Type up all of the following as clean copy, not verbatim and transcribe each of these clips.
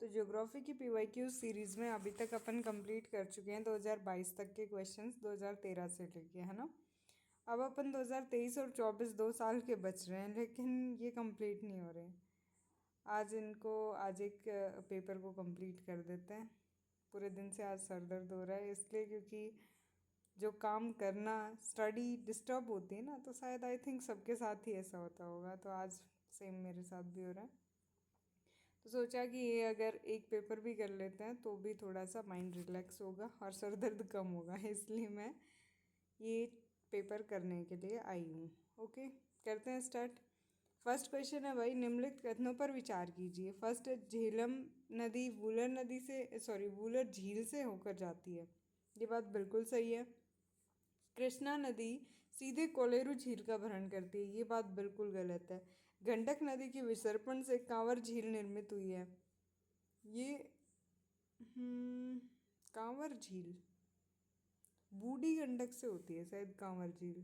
तो ज्योग्राफी की PYQ series में अभी तक अपन कंप्लीट कर चुके हैं 2022 तक के क्वेश्चंस 2013 से लेके, है ना। अब अपन 2023 और 24 2 साल के बच रहे हैं, लेकिन ये कंप्लीट नहीं हो रहे। आज एक पेपर को कंप्लीट कर देते हैं। पूरे दिन से आज सर दर्द हो रहा है, इसलिए क्योंकि जो काम करना, स्टडी डिस्टर्ब होती है ना, तो शायद आई थिंक सबके साथ ही ऐसा होता होगा। तो आज सेम मेरे साथ भी हो रहा है। तो सोचा कि ये अगर एक पेपर भी कर लेते हैं तो भी थोड़ा सा माइंड रिलैक्स होगा और सर दर्द कम होगा, इसलिए मैं ये पेपर करने के लिए आई हूँ। ओके, करते हैं स्टार्ट। फर्स्ट क्वेश्चन है भाई, निम्नलिखित कथनों पर विचार कीजिए। फर्स्ट, झेलम नदी वूलर झील से होकर जाती है। ये बात बिल्कुल सही है। कृष्णा नदी सीधे कोलेरू झील का भरण करती है। ये बात बिल्कुल गलत है। गंडक नदी के विसर्पण से कांवर झील निर्मित हुई है। ये कांवर झील बूढ़ी गंडक से होती है शायद कांवर झील।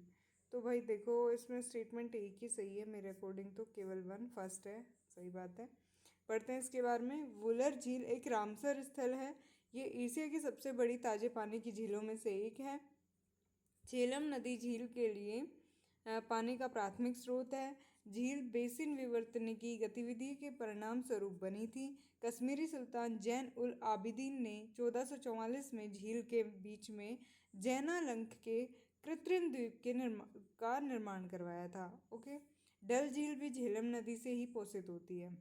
तो भाई देखो, इसमें स्टेटमेंट एक ही सही है मेरे अकॉर्डिंग, तो केवल वन फर्स्ट है, सही बात है। पढ़ते हैं इसके बारे में। वुलर झील एक रामसर स्थल है। ये एशिया की सबसे बड़ी ताजे पानी की झीलों में से एक है। झेलम नदी झील के लिए पानी का प्राथमिक स्रोत है। झील बेसिन विवर्तनिकी गतिविधि के परिणाम स्वरूप बनी थी। कश्मीरी सुल्तान जैन उल आबिदीन ने 1444 में झील के बीच में जैनालंक के कृत्रिम द्वीप के निर्माण करवाया था। ओके, डल झील भी झेलम नदी से ही पोषित होती है।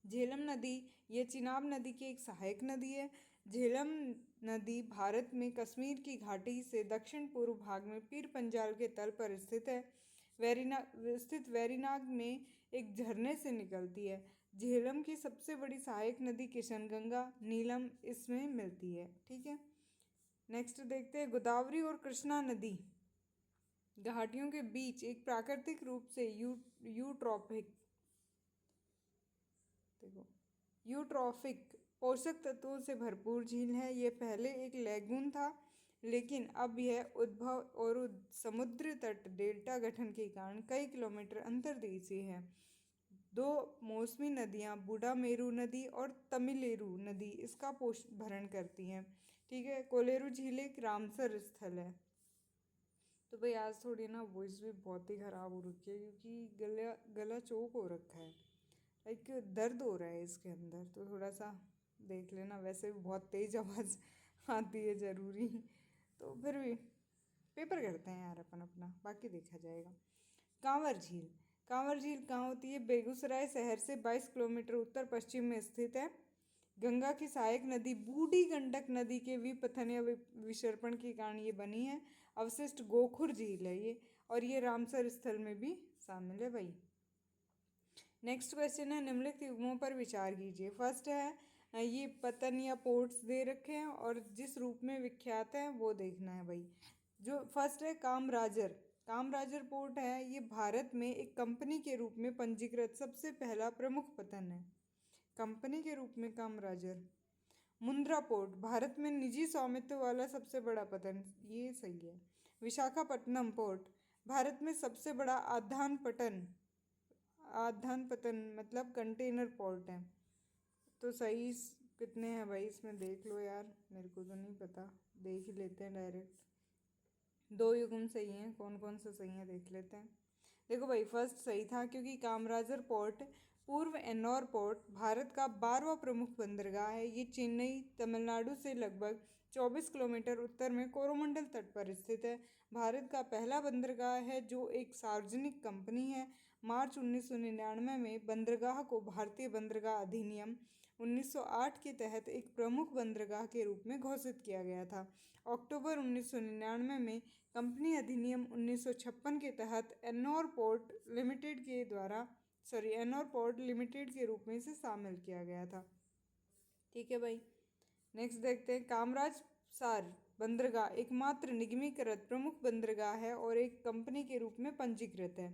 झेलम नदी ये चिनाब नदी की एक सहायक नदी है। झेलम नदी भारत में कश्मीर की घाटी से दक्षिण पूर्व भाग में पीर पंजाल के तल पर स्थित है। वेरीनाग में एक झरने से निकलती है। झेलम की सबसे बड़ी सहायक नदी किशनगंगा नीलम इसमें मिलती है। ठीक है, नेक्स्ट देखते हैं। गोदावरी और कृष्णा नदी घाटियों के बीच एक प्राकृतिक रूप से यूट्रॉफिक पोषक तत्वों से भरपूर झील है। ये पहले एक लैगून था, लेकिन अब यह उद्भव और समुद्र तट डेल्टा गठन के कारण कई किलोमीटर अंतर्देशीय है। दो मौसमी नदियां बुडामेरू नदी और तमिलेरू नदी इसका भरण करती हैं। ठीक है, कोलेरू झील एक रामसर स्थल है। तो भाई आज थोड़ी ना वॉइस भी बहुत ही ख़राब हो रखी है, क्योंकि गला चोक हो रखा है, लाइक दर्द हो रहा है इसके अंदर, तो थोड़ा सा देख लेना। वैसे भी बहुत तेज़ आवाज़ आती है ज़रूरी, तो फिर भी पेपर करते हैं यार अपन अपना, बाकी देखा जाएगा। कांवर झील कहाँ होती है? बेगूसराय शहर से 22 किलोमीटर उत्तर पश्चिम में स्थित है। गंगा की सहायक नदी बूढ़ी गंडक नदी के विपथन या विसर्पण के कारण ये बनी है। अवशिष्ट गोखुर झील है ये, और ये रामसर स्थल में भी शामिल है भाई। नेक्स्ट क्वेश्चन है, निम्नलिखित युग्मों पर विचार कीजिए। फर्स्ट है ये पतन या पोर्ट्स दे रखे हैं और जिस रूप में विख्यात है वो देखना है भाई। जो फर्स्ट है कामराजर पोर्ट है, ये भारत में एक कंपनी के रूप में पंजीकृत सबसे पहला प्रमुख पतन है। कंपनी के रूप में कामराजर। मुंद्रा पोर्ट भारत में निजी स्वामित्व वाला सबसे बड़ा पतन, ये सही है। विशाखापट्टनम पोर्ट भारत में सबसे बड़ा आधान पतन मतलब कंटेनर पोर्ट है। तो सही कितने हैं भाई इसमें देख लो यार, मेरे को तो नहीं पता, देख ही लेते हैं डायरेक्ट। 2 युग्म सही हैं, कौन कौन से सही हैं देख लेते हैं। देखो भाई, फर्स्ट सही था, क्योंकि कामराजर पोर्ट पूर्व एन्नौर पोर्ट भारत का 12वां प्रमुख बंदरगाह है। ये चेन्नई तमिलनाडु से लगभग 24 किलोमीटर उत्तर में कोरोमंडल तट पर स्थित है। भारत का पहला बंदरगाह है जो एक सार्वजनिक कंपनी है। मार्च 1999 में बंदरगाह को भारतीय बंदरगाह अधिनियम 1908 के तहत एक प्रमुख बंदरगाह के रूप में घोषित किया गया था। अक्टूबर 1999 में कंपनी अधिनियम 1956 के तहत एन्नौर पोर्ट लिमिटेड के रूप में इसे शामिल किया गया था। ठीक है भाई, नेक्स्ट देखते हैं। कामराज सार बंदरगाह एकमात्र निगमीकृत प्रमुख बंदरगाह है और एक कंपनी के रूप में पंजीकृत है।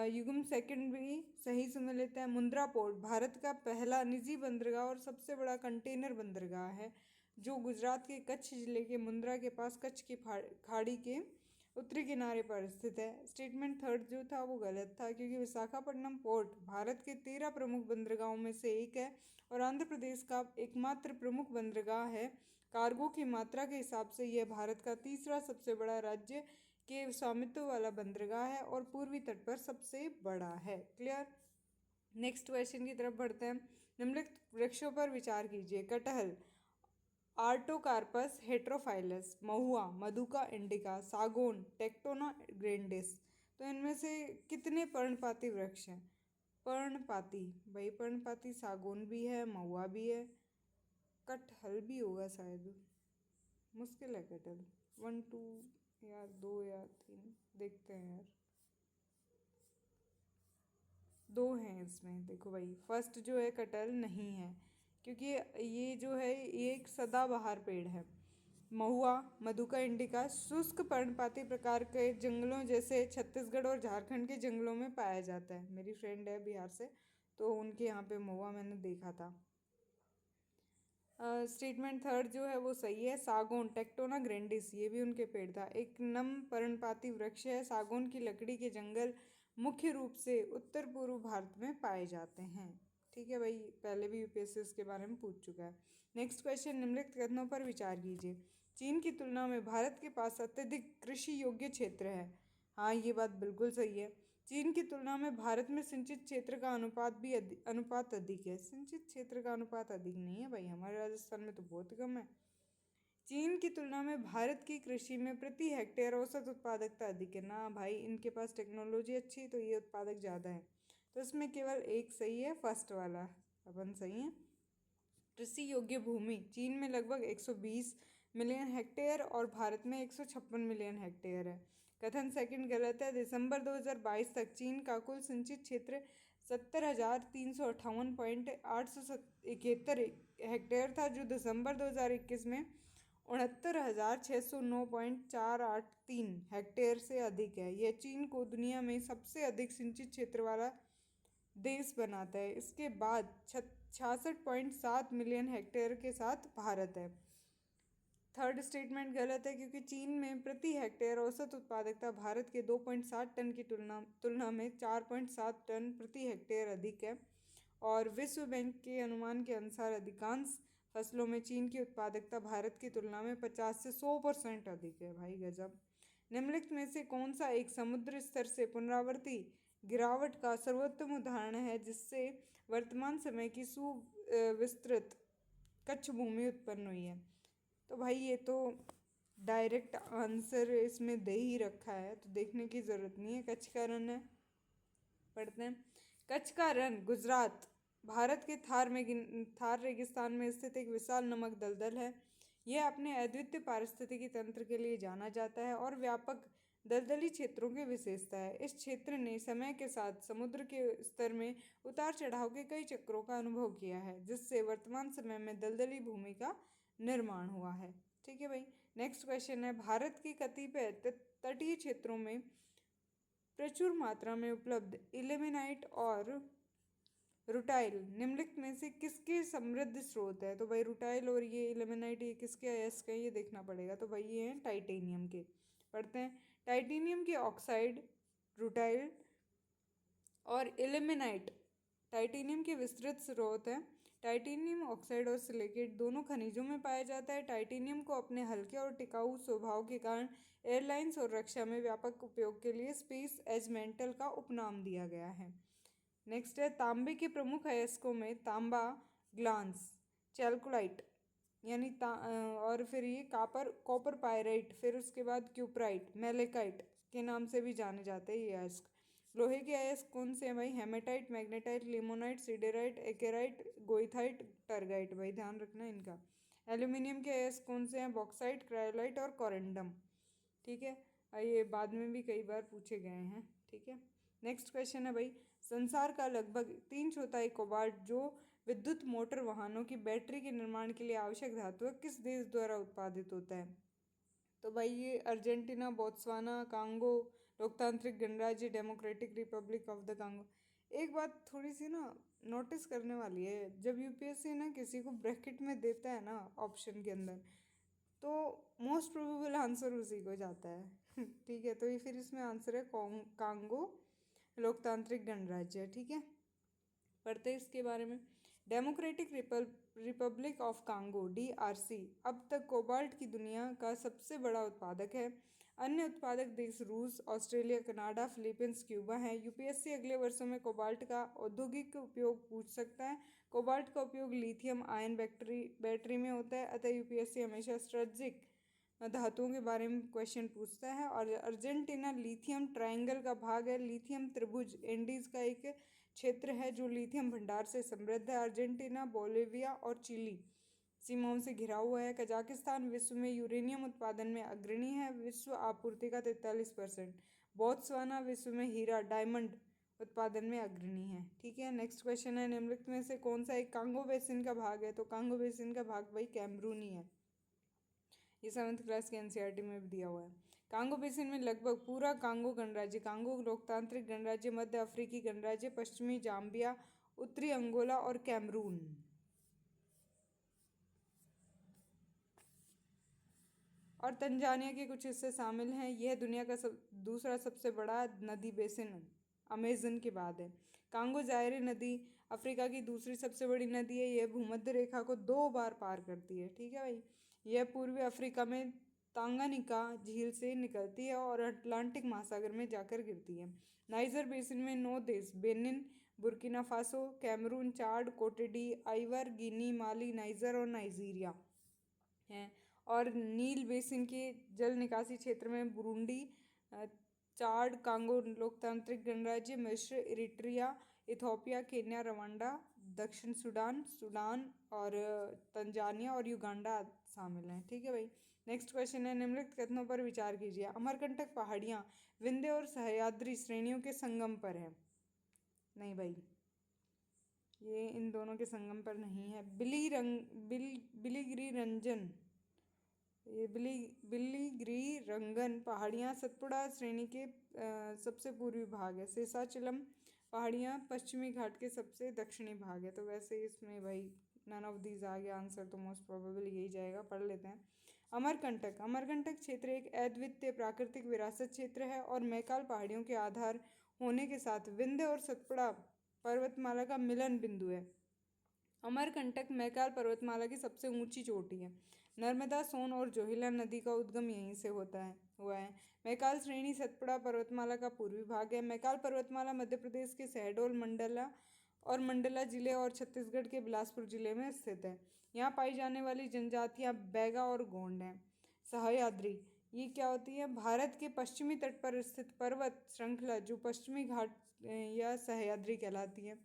युग्म सेकंड भी सही समझ लेते हैं। मुंद्रा पोर्ट भारत का पहला निजी बंदरगाह और सबसे बड़ा कंटेनर बंदरगाह है, जो गुजरात के कच्छ जिले के मुंद्रा के पास कच्छ की खाड़ी के उत्तरी किनारे पर स्थित है। स्टेटमेंट थर्ड जो था वो गलत था, क्योंकि विशाखापट्टनम पोर्ट भारत के 13 प्रमुख बंदरगाहों में से एक है और आंध्र प्रदेश का एकमात्र प्रमुख बंदरगाह है। कार्गो की मात्रा के हिसाब से यह भारत का तीसरा सबसे बड़ा राज्य के स्वामित्व वाला बंदरगाह है और पूर्वी तट पर सबसे बड़ा है। क्लियर। नेक्स्ट क्वेश्चन की तरफ बढ़ते हैं। निम्नलिखित वृक्षों पर विचार कीजिए। कटहल, आर्टोकार्पस हेट्रोफाइलस, महुआ, मधुका इंडिका, सागौन, टेक्टोना ग्रैंडिस। तो इनमें से कितने पर्णपाती वृक्ष हैं? पर्णपाती, भाई पर्णपाती सागौन भी है, महुआ भी है, कटहल भी होगा शायद। मुश्किल है कटहल। 1 2 या 2 या 3 देखते हैं यार। 2 हैं इसमें। देखो भाई, फर्स्ट जो है कटहल नहीं है, क्योंकि ये जो है ये एक सदाबहार पेड़ है। महुआ, मधुका इंडिका शुष्क पर्णपाती प्रकार के जंगलों जैसे छत्तीसगढ़ और झारखंड के जंगलों में पाया जाता है। मेरी फ्रेंड है बिहार से, तो उनके यहाँ पे महुआ मैंने देखा था। स्टेटमेंट थर्ड जो है वो सही है। सागौन, टेक्टोना ग्रैंडिस, ये भी उनके पेड़ था। एक नम पर्णपाती वृक्ष है। सागौन की लकड़ी के जंगल मुख्य रूप से उत्तर पूर्व भारत में पाए जाते हैं। ठीक है भाई, पहले भी यूपीएससी इसके बारे में पूछ चुका है। नेक्स्ट क्वेश्चन, निम्नलिखित कथनों पर विचार कीजिए। चीन की तुलना में भारत के पास अत्यधिक कृषि योग्य क्षेत्र है। हाँ, ये बात बिल्कुल सही है। चीन की तुलना में भारत में सिंचित क्षेत्र का अनुपात अधिक है। सिंचित क्षेत्र का अनुपात अधिक नहीं है भाई, हमारे राजस्थान में तो बहुत कम है। चीन की तुलना में भारत की कृषि में प्रति हेक्टेयर औसत उत्पादकता अधिक है। ना भाई, इनके पास टेक्नोलॉजी अच्छी, तो ये उत्पादक ज़्यादा है। तो इसमें केवल एक सही है, फर्स्ट वाला अपन सही है। कृषि योग्य भूमि चीन में लगभग 120 मिलियन हेक्टेयर और भारत में 156 मिलियन हेक्टेयर है। कथन सेकंड गलत है। दिसंबर 2022 तक चीन का कुल सिंचित क्षेत्र 70,358.871 हेक्टेयर था, जो दिसंबर 2021 में 69,609.483 हेक्टेयर से अधिक है। यह चीन को दुनिया में सबसे अधिक सिंचित क्षेत्र वाला देश बनाता है। इसके बाद 66.7 मिलियन हेक्टेयर के साथ भारत है। थर्ड स्टेटमेंट गलत है, क्योंकि चीन में प्रति हेक्टेयर औसत उत्पादकता भारत के 2.7 टन की तुलना में 4.7 टन प्रति हेक्टेयर अधिक है। और विश्व बैंक के अनुमान के अनुसार अधिकांश फसलों में चीन की उत्पादकता भारत की तुलना में 50 से 100% अधिक है। भाई गजब। निम्नलिखित में से कौन सा एक समुद्र स्तर से पुनरावर्ती गिरावट का सर्वोत्तम उदाहरण है, जिससे वर्तमान समय की सुविस्तृत कच्छ भूमि उत्पन्न हुई है? तो भाई ये तो डायरेक्ट आंसर इसमें दे ही रखा है, तो देखने की ज़रूरत नहीं है। कच्छ का रण है, पढ़ते हैं। कच्छ का रण गुजरात, भारत के थार रेगिस्तान में स्थित एक विशाल नमक दलदल है। यह अपने अद्वितीय पारिस्थितिकी तंत्र के लिए जाना जाता है और व्यापक दलदली क्षेत्रों की विशेषता है। इस क्षेत्र ने समय के साथ समुद्र के स्तर में उतार चढ़ाव के कई चक्रों का अनुभव किया है, जिससे वर्तमान समय में दलदली भूमि का निर्माण हुआ है। ठीक है भाई। नेक्स्ट क्वेश्चन है, भारत के कतिपय तटीय क्षेत्रों में प्रचुर मात्रा में उपलब्ध इल्मेनाइट और रुटाइल निम्नलिखित में से किसके समृद्ध स्रोत है? तो भाई रुटाइल और ये इल्मेनाइट ये किसके अयस्क है, ये देखना पड़ेगा। तो भाई ये हैं टाइटेनियम के। पढ़ते हैं। टाइटेनियम के ऑक्साइड, रुटाइल और इल्मेनाइट टाइटेनियम के विस्तृत स्रोत हैं। टाइटेनियम ऑक्साइड और सिलिकेट दोनों खनिजों में पाया जाता है। टाइटेनियम को अपने हल्के और टिकाऊ स्वभाव के कारण एयरलाइंस और रक्षा में व्यापक उपयोग के लिए स्पेस एज मेटल का उपनाम दिया गया है। नेक्स्ट है, तांबे के प्रमुख अयस्कों में तांबा, ग्लांस, चैल्कोलाइट यानी और फिर ये कॉपर पायराइट, फिर उसके बाद क्यूपराइट, मेलेकाइट के नाम से भी जाने जाते हैं ये अयस्क। लोहे के अयस्क कौन से हैं भाई? हेमेटाइट, मैग्नेटाइट, लिमोनाइट, सिडेराइट, एक्राइट, गोइथाइट, टर्गाइट। भाई ध्यान रखना इनका। एल्यूमिनियम के अयस्क कौन से हैं? बॉक्साइट, क्रायोलाइट और कोरेंडम। ठीक है, ये बाद में भी कई बार पूछे गए हैं। ठीक है। नेक्स्ट क्वेश्चन है भाई, संसार का लगभग 3/4 कोबाल्ट जो विद्युत मोटर वाहनों की बैटरी के निर्माण के लिए आवश्यक धातु है, किस देश द्वारा उत्पादित होता है? तो भाई ये अर्जेंटीना, बोत्सवाना, कांगो, लोकतांत्रिक गणराज्य democratic Republic of the Congo. एक बात थोड़ी सी ना नोटिस करने वाली है, जब यूपीएससी ना किसी को ब्रैकेट में देता है ना ऑप्शन के अंदर, तो मोस्ट प्रोबेबल आंसर उसी को जाता है। ठीक है, तो ये फिर इसमें आंसर है कांगो लोकतांत्रिक गणराज्य। ठीक है, पढ़ते हैं इसके बारे में। Democratic Republic of Congo DRC अब तक कोबाल्ट की दुनिया का सबसे बड़ा उत्पादक है। अन्य उत्पादक देश रूस, ऑस्ट्रेलिया, कनाडा, फिलीपींस, क्यूबा हैं। यूपीएससी अगले वर्षों में कोबाल्ट का औद्योगिक उपयोग पूछ सकता है। कोबाल्ट का उपयोग लिथियम आयन बैटरी में होता है, अतः यूपीएससी हमेशा स्ट्रेटजिक धातुओं के बारे में क्वेश्चन पूछता है। और अर्जेंटीना लिथियम ट्रायंगल का भाग है। लिथियम त्रिभुज एंडीज का एक क्षेत्र है जो लिथियम भंडार से समृद्ध है। अर्जेंटीना, बोलिविया और चिली सीमाओं से घिरा हुआ है। कजाकिस्तान विश्व में यूरेनियम उत्पादन में अग्रणी है, विश्व आपूर्ति का 43%। बोत्सवाना विश्व में हीरा डायमंड उत्पादन में अग्रणी है। ठीक है, नेक्स्ट क्वेश्चन है, निम्नलिखित में से कौन सा एक कांगो बेसिन का भाग है? तो कांगो बेसिन का भाग भाई कैमरून ही है। ये 7th क्लास के एनसीईआरटी में भी दिया हुआ है। कांगो बेसिन में लगभग पूरा कांगो गणराज्य, कांगो लोकतांत्रिक गणराज्य, मध्य अफ्रीकी गणराज्य, पश्चिमी जाम्बिया, उत्तरी अंगोला और कैमरून और तंजानिया के कुछ हिस्से शामिल हैं। यह दुनिया का दूसरा सबसे बड़ा नदी बेसिन अमेजन के बाद है। कांगो जायरे नदी अफ्रीका की दूसरी सबसे बड़ी नदी है। यह भूमध्य रेखा को 2 बार पार करती है। ठीक है भाई, यह पूर्वी अफ्रीका में तांगानिका झील से निकलती है और अटलांटिक महासागर में जाकर गिरती है। नाइजर बेसिन में 9 देश बेनिन, बुर्किना फासो, कैमरून, चाड, कोटेडी, आइवर, गिनी, माली, नाइजर और नाइजीरिया हैं। और नील बेसिन के जल निकासी क्षेत्र में बुरुंडी, चाड, कांगो लोकतांत्रिक गणराज्य, मिस्र, इरिट्रिया, इथोपिया, केन्या, रवांडा, दक्षिण सूडान, सूडान और तंजानिया और युगांडा शामिल हैं। ठीक है भाई, नेक्स्ट क्वेश्चन है, निम्नलिखित कथनों पर विचार कीजिए। अमरकंटक पहाड़ियाँ विंध्य और सह्याद्री श्रेणियों के संगम पर है। नहीं भाई, ये इन दोनों के संगम पर नहीं है। बिलीगिरी रंजन ये बिलीगिरी रंगन पहाड़ियाँ सतपुड़ा श्रेणी के सबसे पूर्वी भाग है। शेषाचलम पहाड़ियाँ पश्चिमी घाट के सबसे दक्षिणी भाग है। तो वैसे इसमें भाई नन ऑफ दीज आ गया आंसर, तो मोस्ट प्रोबेबल यही जाएगा। पढ़ लेते हैं। अमरकंटक क्षेत्र एक अद्वितीय प्राकृतिक विरासत क्षेत्र है और मैकाल पहाड़ियों के आधार होने के साथ विंध्य और सतपुड़ा पर्वतमाला का मिलन बिंदु है। अमरकंटक मैकाल पर्वतमाला की सबसे ऊंची चोटी है। नर्मदा, सोन और जोहिला नदी का उद्गम यहीं से हुआ है। मैकाल श्रेणी सतपुड़ा पर्वतमाला का पूर्वी भाग है। मैकाल पर्वतमाला मध्य प्रदेश के शहडोल मंडला जिले और छत्तीसगढ़ के बिलासपुर जिले में स्थित है। यहाँ पाई जाने वाली जनजातियाँ बैगा और गोंड हैं। सह्याद्री ये क्या होती है? भारत के पश्चिमी तट पर स्थित पर्वत श्रृंखला जो पश्चिमी घाट या सह्याद्री कहलाती है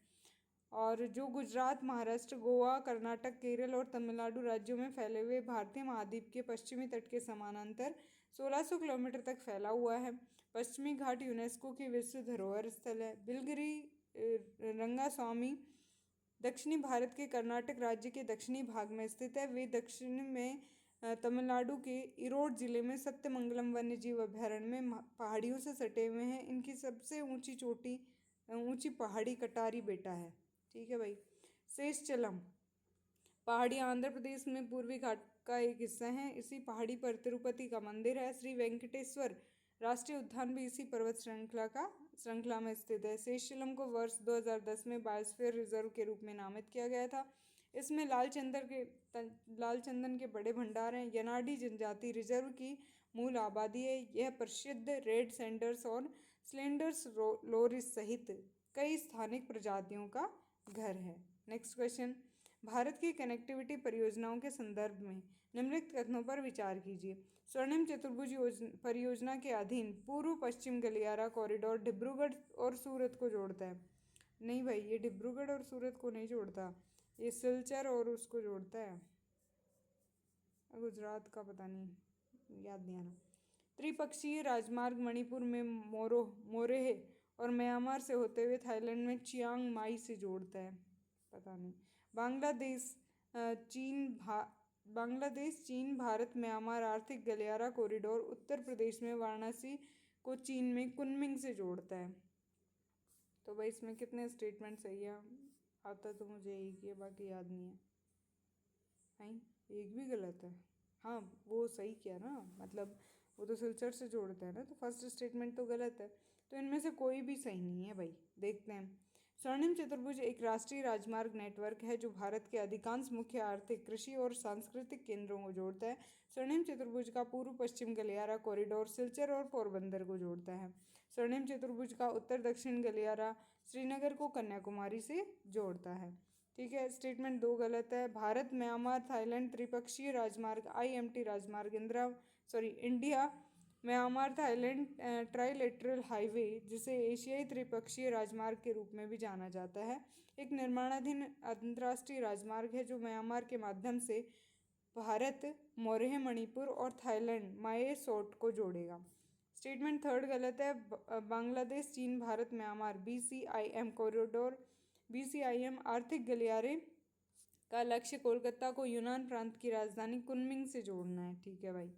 और जो गुजरात, महाराष्ट्र, गोवा, कर्नाटक, केरल और तमिलनाडु राज्यों में फैले हुए भारतीय महाद्वीप के पश्चिमी तट के समानांतर 1600 किलोमीटर तक फैला हुआ है। पश्चिमी घाट यूनेस्को की विश्व धरोहर स्थल है। बिलगिरी रंगास्वामी दक्षिणी भारत के कर्नाटक राज्य के दक्षिणी भाग में स्थित है। वे दक्षिण में तमिलनाडु के इरोड जिले में सत्यमंगलम वन्यजीव अभयारण्य में पहाड़ियों से सटे हुए हैं। इनकी सबसे ऊंची पहाड़ी कटारी बेटा है। ठीक है भाई, शेषचलम पहाड़ी आंध्र प्रदेश में पूर्वी घाट का एक हिस्सा है। इसी पहाड़ी पर तिरुपति का मंदिर है। श्री वेंकटेश्वर राष्ट्रीय उद्यान भी इसी पर्वत श्रृंखला में स्थित है। शेषचलम को वर्ष 2010 में बायोस्फीयर रिजर्व के रूप में नामित किया गया था। इसमें लाल चंदन के बड़े भंडार हैं। यनाडी जनजाति रिजर्व की मूल आबादी है। यह प्रसिद्ध रेड सैंडर्स और स्लेंडर्स लोरिस सहित कई स्थानिक प्रजातियों का घर है। नेक्स्ट क्वेश्चन, भारत की कनेक्टिविटी परियोजनाओं के संदर्भ में निम्नलिखित कथनों पर विचार कीजिए। स्वर्णिम चतुर्भुज परियोजना के अधीन पूर्व पश्चिम गलियारा कॉरिडोर डिब्रूगढ़ और सूरत को जोड़ता है। नहीं भाई, ये डिब्रूगढ़ और सूरत को नहीं जोड़ता, ये सिलचर और उसको जोड़ता है। गुजरात का पता नहीं, याद नहीं आ रहा। त्रिपक्षीय राजमार्ग मणिपुर में मोरेह और म्यांमार से होते हुए थाईलैंड में चियांग माई से जोड़ता है। पता नहीं। बांग्लादेश चीन भारत म्यांमार आर्थिक गलियारा कॉरिडोर उत्तर प्रदेश में वाराणसी को चीन में कुनमिंग से जोड़ता है। तो भाई इसमें कितने स्टेटमेंट सही है? आता तो मुझे एक ही है, बाकी याद नहीं है। नहीं, एक भी गलत है। हाँ, वो सही किया ना, मतलब वो तो सिलचर से जोड़ते हैं ना, तो फर्स्ट स्टेटमेंट तो गलत है। तो इनमें से कोई भी सही नहीं है भाई। देखते हैं। स्वर्णिम चतुर्भुज एक राष्ट्रीय राजमार्ग नेटवर्क है जो भारत के अधिकांश मुख्य आर्थिक, कृषि और सांस्कृतिक केंद्रों को जोड़ता है। स्वर्णिम चतुर्भुज का पूर्व पश्चिम गलियारा कॉरिडोर सिलचर और पोरबंदर को जोड़ता है। स्वर्णिम चतुर्भुज का उत्तर दक्षिण गलियारा श्रीनगर को कन्याकुमारी से जोड़ता है। ठीक है, स्टेटमेंट 2 गलत है। भारत म्यांमार थाईलैंड त्रिपक्षीय राजमार्ग IMT राजमार्ग India Myanmar Thailand trilateral highway, जिसे एशियाई त्रिपक्षीय राजमार्ग के रूप में भी जाना जाता है, एक निर्माणाधीन अंतर्राष्ट्रीय राजमार्ग है जो म्यांमार के माध्यम से भारत, मौर्य मणिपुर और थाईलैंड माए सोट को जोड़ेगा। स्टेटमेंट 3 गलत है। बांग्लादेश चीन Bharat Myanmar BCIM corridor BCIM आर्थिक गलियारे का लक्ष्य कोलकाता को यूनान प्रांत की राजधानी कुनमिंग से जोड़ना है। ठीक है भाई।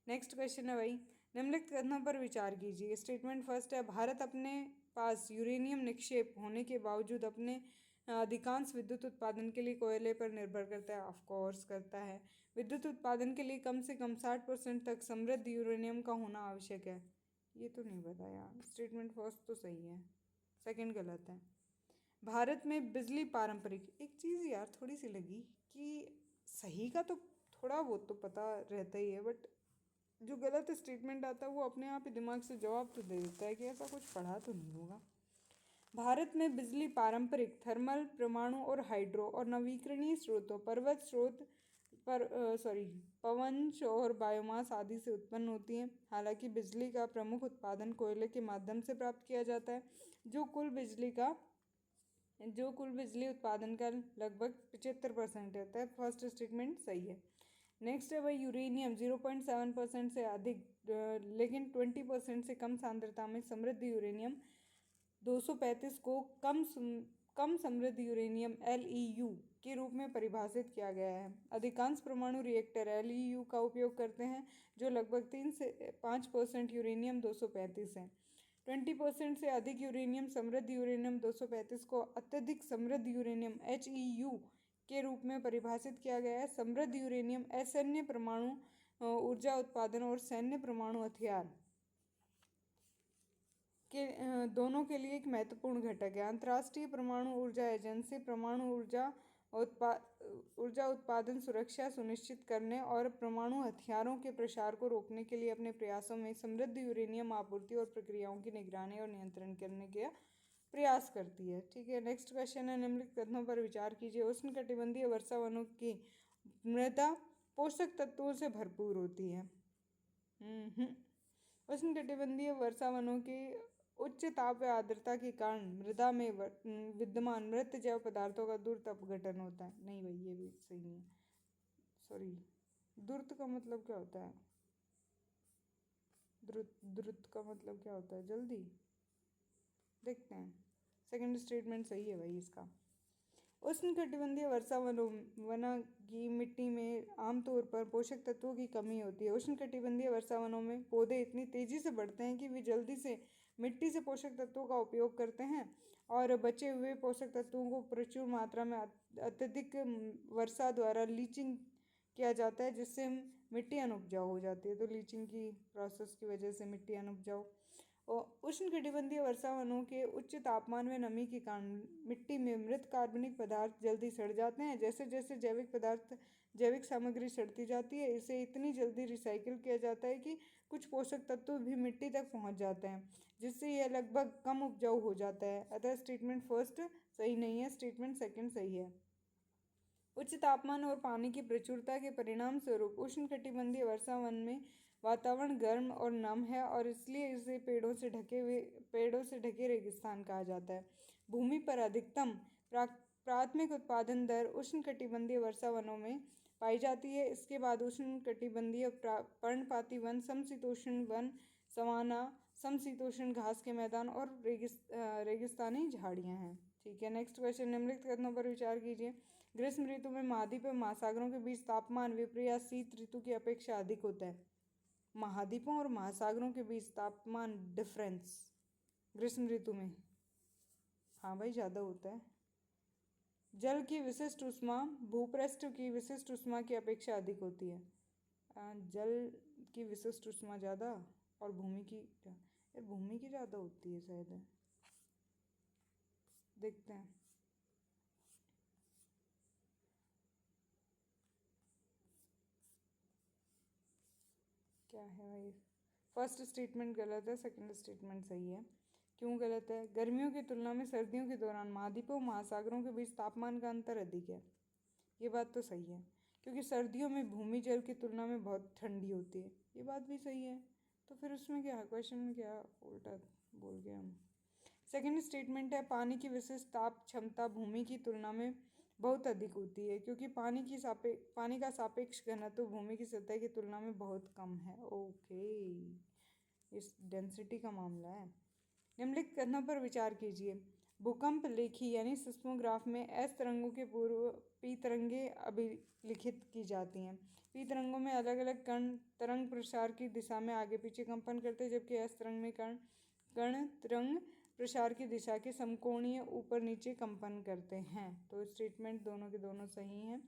नेक्स्ट क्वेश्चन है भाई, निम्नलिखित कथनों पर विचार कीजिए। स्टेटमेंट फर्स्ट है, भारत अपने पास यूरेनियम निक्षेप होने के बावजूद अपने अधिकांश विद्युत उत्पादन के लिए कोयले पर निर्भर करता है। ऑफ कोर्स करता है। विद्युत उत्पादन के लिए कम से कम 60% तक समृद्ध यूरेनियम का होना आवश्यक है। ये तो नहीं पता यार। स्टेटमेंट फर्स्ट तो सही है, सेकंड गलत है। भारत में बिजली पारंपरिक, एक चीज़ यार थोड़ी सी लगी कि सही का तो थोड़ा बहुत तो पता रहता ही है, बट जो गलत स्टेटमेंट आता है वो अपने आप ही दिमाग से जवाब तो दे देता है कि ऐसा कुछ पढ़ा तो नहीं होगा। भारत में बिजली पारंपरिक थर्मल, परमाणु और हाइड्रो और नवीकरणीय स्रोतों, पर्वत स्रोत पवन, सौर, बायोमास आदि से उत्पन्न होती है। हालांकि बिजली का प्रमुख उत्पादन कोयले के माध्यम से प्राप्त किया जाता है, जो कुल बिजली उत्पादन का लगभग 75% रहता है। फर्स्ट स्टेटमेंट सही है। नेक्स्ट है भाई, यूरेनियम 0.7% से अधिक लेकिन 20% से कम सांद्रता में समृद्ध यूरेनियम 235 को कम समृद्ध यूरेनियम LEU के रूप में परिभाषित किया गया है। अधिकांश परमाणु रिएक्टर LEU का उपयोग करते हैं, जो लगभग 3 से 5% यूरेनियम 235 है। 20% से अधिक यूरेनियम समृद्ध यूरेनियम 235 को अत्यधिक समृद्ध यूरेनियम HEU के रूप में परिभाषित किया गया है। समृद्ध यूरेनियम असैन्य परमाणु ऊर्जा उत्पादन और सैन्य परमाणु हथियार के दोनों के लिए एक महत्वपूर्ण घटक है। अंतर्राष्ट्रीय परमाणु ऊर्जा एजेंसी परमाणु ऊर्जा उत्पादन सुरक्षा सुनिश्चित करने और परमाणु हथियारों के प्रसार को रोकने के लिए अपने प्रयासों में समृद्ध यूरेनियम आपूर्ति और प्रक्रियाओं की निगरानी और नियंत्रण करने के प्रयास करती है। ठीक है, नेक्स्ट क्वेश्चन है, निम्नलिखित कथनों पर विचार कीजिए। उष्णकटिबंधीय वर्षा वनों की मृदा पोषक तत्वों से भरपूर होती है। उष्णकटिबंधीय वर्षा वनों की उच्च ताप व आर्द्रता के कारण मृदा में विद्यमान मृत जैव पदार्थों का द्रुत अपघटन होता है। नहीं भाई, ये भी सही नहीं है। सॉरी, द्रुत का मतलब क्या होता है? द्रुत का मतलब क्या होता है? जल्दी देखते हैं। सेकंड स्टेटमेंट सही है भाई इसका। उष्णकटिबंधीय वर्षा वनों की मिट्टी में आमतौर पर पोषक तत्वों की कमी होती है। उष्णकटिबंधीय वर्षा वनों में पौधे इतनी तेजी से बढ़ते हैं कि वे जल्दी से मिट्टी से पोषक तत्वों का उपयोग करते हैं और बचे हुए पोषक तत्वों को प्रचुर मात्रा में अत्यधिक वर्षा द्वारा लीचिंग किया जाता है, जिससे मिट्टी अनुपजाऊ हो जाती है। तो लीचिंग की प्रोसेस की वजह से मिट्टी अनुपजाऊ। और उष्णकटिबंधीय वर्षा वनों के उच्च तापमान व नमी के कारण मिट्टी में मृत कार्बनिक पदार्थ जल्दी सड़ जाते हैं। जैसे जैसे जैविक सामग्री सड़ती जाती है, इसे इतनी जल्दी रिसाइकिल किया जाता है कि कुछ पोषक तत्व भी मिट्टी तक पहुंच जाते हैं, जिससे यह लगभग कम उपजाऊ हो जाता है। अतः स्टेटमेंट फर्स्ट सही नहीं है, स्टेटमेंट सेकंड सही है। उच्च तापमान और पानी की प्रचुरता के परिणाम स्वरूप उष्णकटिबंधीय वर्षा वन में वातावरण गर्म और नम है और इसलिए इसे पेड़ों से ढके रेगिस्तान कहा जाता है। भूमि पर अधिकतम प्राथमिक उत्पादन दर उष्णकटिबंधीय वर्षा वनों में पाई जाती है। इसके बाद उष्णकटिबंधीय पर्णपाती वन, समशीतोष्ण वन, सवाना, समशीतोष्ण घास के मैदान और रेगिस्तानी झाड़ियाँ हैं। ठीक है, नेक्स्ट क्वेश्चन, निम्नलिखित कथनों पर विचार कीजिए। ग्रीष्म ऋतु में महाद्वीप और महासागरों के बीच तापमान विपरीत शीत ऋतु की अपेक्षा अधिक होता है। महाद्वीपों और महासागरों के बीच तापमान डिफरेंस ग्रीष्म ऋतु में, हाँ भाई, ज़्यादा होता है। जल की विशिष्ट ऊष्मा भूपृष्ठ की विशिष्ट ऊष्मा की अपेक्षा अधिक होती है। जल की विशिष्ट ऊष्मा ज़्यादा और भूमि की यार भूमि की ज़्यादा होती है शायद, देखते हैं। क्या है भाई, फर्स्ट स्टेटमेंट गलत है, सेकंड स्टेटमेंट सही है। क्यों गलत है? गर्मियों की तुलना में सर्दियों के दौरान महाद्वीपों महासागरों के बीच तापमान का अंतर अधिक है। ये बात तो सही है, क्योंकि सर्दियों में भूमि जल की तुलना में बहुत ठंडी होती है। ये बात भी सही है। तो फिर उसमें क्या है, क्वेश्चन में क्या उल्टा बोल गए हम। सेकंड स्टेटमेंट है पानी की विशिष्ट ताप क्षमता भूमि की तुलना में बहुत अधिक होती है, क्योंकि पानी का सापेक्ष घनत्व भूमि की सतह की तुलना में बहुत कम है। ओके, इस डेंसिटी का मामला है। निम्नलिखित कथनों पर विचार कीजिए। भूकंप लेखी यानी सिस्मोग्राफ में एस तरंगों के पूर्व पी तरंगें अभिलिखित की जाती हैं। पी तरंगों में अलग अलग कण तरंग प्रसार की दिशा में आगे पीछे कंपन करते हैं, जबकि एस तरंग में कण तरंग प्रसार की दिशा के समकोणीय ऊपर नीचे कंपन करते हैं। तो स्टेटमेंट दोनों के दोनों सही हैं।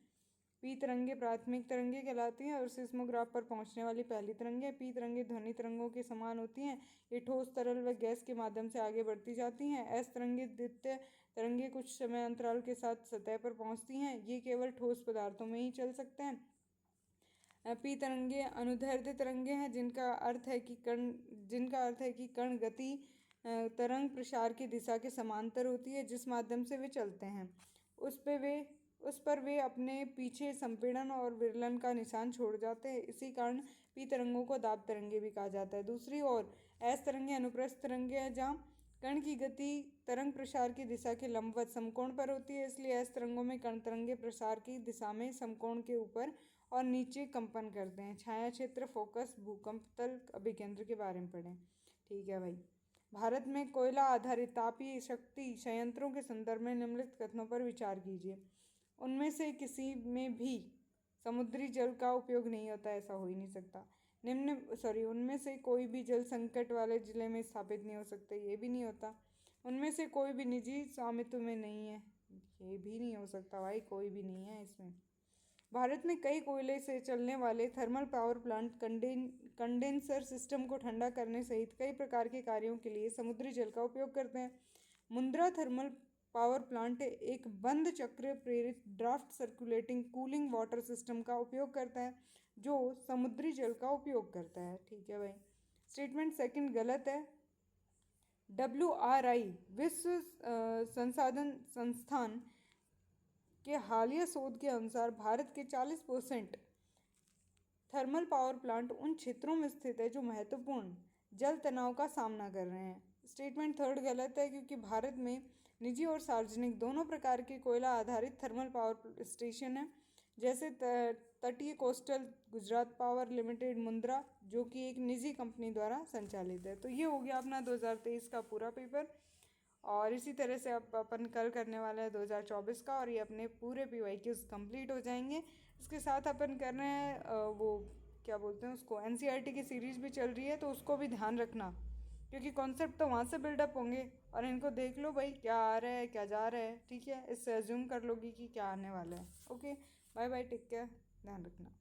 पी तरंगे प्राथमिक तरंगे कहलाती हैं और सिस्मोग्राफ पर पहुंचने वाली पहली तरंगें। पी तरंगे ध्वनि तरंगों के समान होती हैं। ये ठोस तरल व गैस के माध्यम से आगे बढ़ती जाती हैं। एस तरंगे द्वितीय तरंगे कुछ समय अंतराल के साथ सतह पर पहुंचती हैं। ये केवल ठोस पदार्थों में ही चल सकते हैं। पी तरंगे अनुदैर्ध्य तरंगे हैं, जिनका अर्थ है कि कण गति तरंग प्रसार की दिशा के समांतर होती है जिस माध्यम से वे चलते हैं। उस पर वे अपने पीछे संपीड़न और विरलन का निशान छोड़ जाते हैं। इसी कारण पी तरंगों को दाब तरंगे भी कहा जाता है। दूसरी ओर एस तरंगे अनुप्रस्थ तरंगे हैं, जहाँ कण की गति तरंग प्रसार की दिशा के लंबवत समकोण पर होती है। इसलिए एस तरंगों में कण तरंगे प्रसार की दिशा में समकोण के ऊपर और नीचे कंपन करते हैं। छाया क्षेत्र, फोकस, भूकंप तल अभिकेंद्र के बारे में पढ़ें। ठीक है भाई। भारत में कोयला आधारित तापीय शक्ति संयंत्रों के संदर्भ में निम्नलिखित कथनों पर विचार कीजिए। उनमें से किसी में भी समुद्री जल का उपयोग नहीं होता, ऐसा हो ही नहीं सकता। उनमें से कोई भी जल संकट वाले जिले में स्थापित नहीं हो सकता, ये भी नहीं होता। उनमें से कोई भी निजी स्वामित्व में नहीं है, ये भी नहीं हो सकता भाई, कोई भी नहीं है इसमें। भारत में कई कोयले से चलने वाले thermal power plant condenser system को ठंडा करने सहित कई प्रकार के कार्यों के लिए समुद्री जल का उपयोग करते हैं। मुंद्रा थर्मल पावर प्लांट एक बंद चक्र प्रेरित draft circulating cooling water system का उपयोग करता है, जो समुद्री जल का उपयोग करता है। ठीक है भाई। स्टेटमेंट सेकंड गलत है। WRI विश्व संसाधन संस्थान के हालिया शोध के अनुसार भारत के 40% थर्मल पावर प्लांट उन क्षेत्रों में स्थित है जो महत्वपूर्ण जल तनाव का सामना कर रहे हैं। स्टेटमेंट थर्ड गलत है, क्योंकि भारत में निजी और सार्वजनिक दोनों प्रकार के कोयला आधारित थर्मल पावर स्टेशन हैं, जैसे तटीय coastal Gujarat power limited Mundra, जो कि एक निजी कंपनी द्वारा संचालित है। तो ये हो गया अपना 2023 का पूरा पेपर, और इसी तरह से अब अपन कल करने वाले हैं 2024 का, और ये अपने पूरे PYQs कंप्लीट हो जाएंगे। इसके साथ अपन कर रहे हैं वो क्या बोलते हैं उसको, NCERT की सीरीज़ भी चल रही है, तो उसको भी ध्यान रखना, क्योंकि कॉन्सेप्ट तो वहाँ से बिल्डअप होंगे, और इनको देख लो भाई क्या आ रहा है क्या जा रहा है। ठीक है, इससे अज्यूम कर लोगी कि क्या आने वाला है। Okay, bye bye, take care, ध्यान रखना।